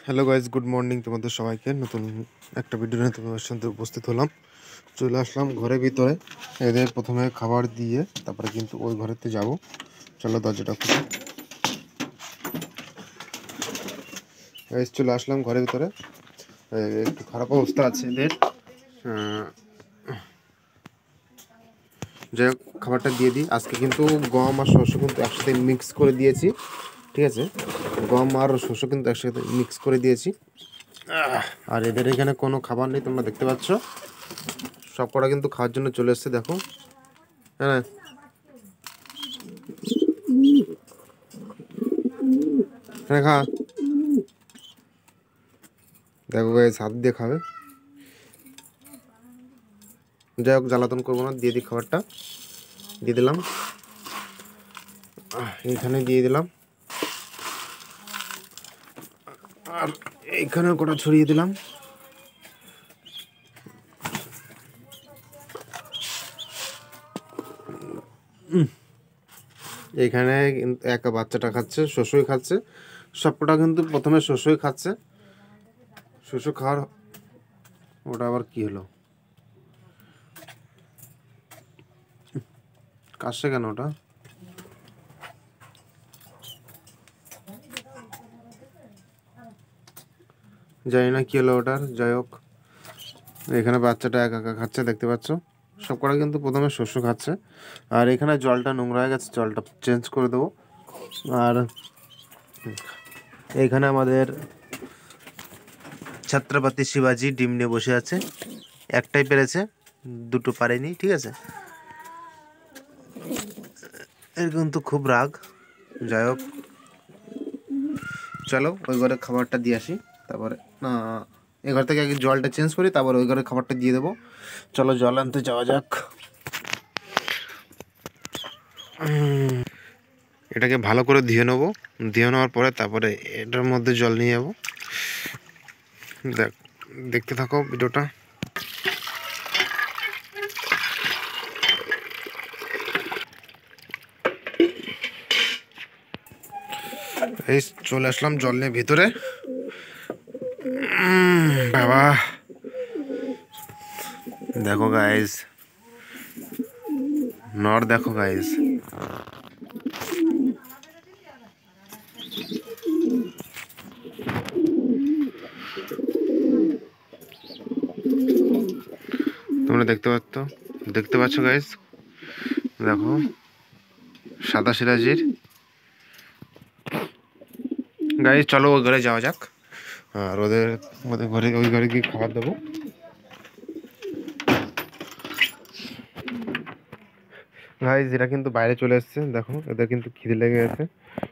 Hello guys, good morning তোমাদের সবাইকে। নতুন একটা ভিডিও নিয়ে তোমাদের সাথে উপস্থিত হলাম। চলে আসলাম ঘরের ভিতরে। এদের প্রথমে খাবার দিয়ে তারপরে কিন্তু ওই ঘরেতে যাব। চলো দরজাটা খুলে গাইজ, চলে আসলাম ঘরের ভিতরে। একটু খারাপ অবস্থা আছে এদের। যাই হোক, খাবারটা দিয়ে দিই। আজকে কিন্তু গম আর শস্য কিন্তু একসাথে মিক্স করে দিয়েছি, ঠিক আছে? গম আর শস্য কিন্তু একসাথে মিক্স করে দিয়েছি। আর এদের এখানে কোনো খাবার নেই, তোমরা দেখতে পাচ্ছ। সব কটা কিন্তু খাওয়ার জন্য চলে এসছে, দেখো। হ্যাঁ, হ্যাঁ, খা। দেখো গাইস, হাত দিয়ে খাবে। যাই হোক, জ্বালাতন করবো না, দিয়ে দিই খাবারটা। দিয়ে দিলাম, এইখানে দিয়ে দিলাম, আর এইখানেও কটা ছড়িয়ে দিলাম। এইখানে কিন্তু একা বাচ্চাটা খাচ্ছে, শস্যই খাচ্ছে। সবকটা কিন্তু প্রথমে শস্যই খাচ্ছে। শস্য খাওয়ার ওটা আবার কি হলো, কাশছে কেন ওটা? জানি না কি হলো ওটার। যাই হোক, এখানে বাচ্চাটা একা একা খাচ্ছে, দেখতে পাচ্ছ। সব কটা কিন্তু প্রথমে শস্য খাচ্ছে। আর এখানে জলটা নোংরা হয়ে গেছে, জলটা চেঞ্জ করে দেবো। আর এইখানে আমাদের ছত্রপতি শিবাজি ডিম নিয়ে বসে আছে। একটাই পেরেছে, দুটো পারেনি, ঠিক আছে? এর কিন্তু খুব রাগ। যাই হোক, চলো ওই ঘরে খাবারটা দিয়ে আসি। তারপরে না, এ ঘর থেকে আগে জলটা চেঞ্জ করি, তারপর ওই ঘরে খাবারটা দিয়ে দেবো। চলো জল আনতে যাওয়া যাক। এটাকে ভালো করে ধুয়ে নেবো। ধুয়ে নেওয়ার পরে তারপরে এটার মধ্যে জল নিয়ে যাবো। দেখতে থাকো ভিডিওটা। এই চলে আসলাম জল নিয়ে ভিতরে। বাবা, দেখো গাইস, নর দেখো গাইস। তোমরা দেখতে পাচ্ছ গাইস, দেখো সাদা সিরাজির। গাইস চলো ওই ঘরে যাওয়া যাক, আর ওদের ওদের ঘরে ওই ঘরে গিয়ে খাবার দেবো। গাইস এরা কিন্তু বাইরে চলে এসছে, দেখো এদের কিন্তু খিদে লেগে গেছে,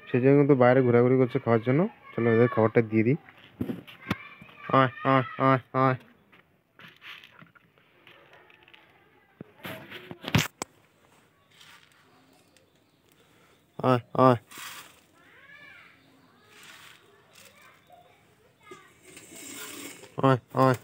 সেই জন্য কিন্তু বাইরে ঘোরাঘুরি করছে খাওয়ার জন্য। চলো এদের খাবারটা দিয়ে দিই। আয় আয় আয় আয়, আয় আয়, আয় আয়।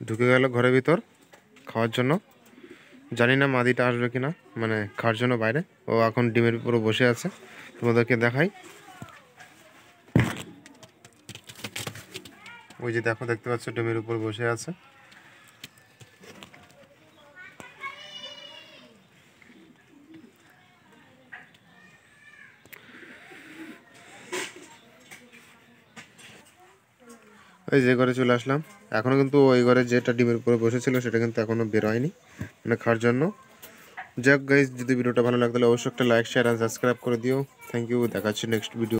ঢুকে গেল ঘরের ভিতর খাওয়ার জন্য। জানি না মাদিটা আসবে কিনা, মানে খাওয়ার জন্য বাইরে। ও এখন ডিমের উপরে বসে আছে, তোমাদেরকে দেখাই। ওই যে দেখো, দেখতে পাচ্ছ ডিমের উপর বসে আছে। ওই যে ঘরে চলে আসলাম। এখনো কিন্তু ওই ঘরে যেটা ডিমের উপরে বসেছিল সেটা কিন্তু এখনো বের হয়নি, মানে খাওয়ার জন্য। যাক গাইজ, যদি ভিডিওটা ভালো লাগলে অবশ্যই একটা লাইক, শেয়ার আর সাবস্ক্রাইব করে দিও। থ্যাংক ইউ, দেখা হচ্ছে নেক্সট ভিডিও।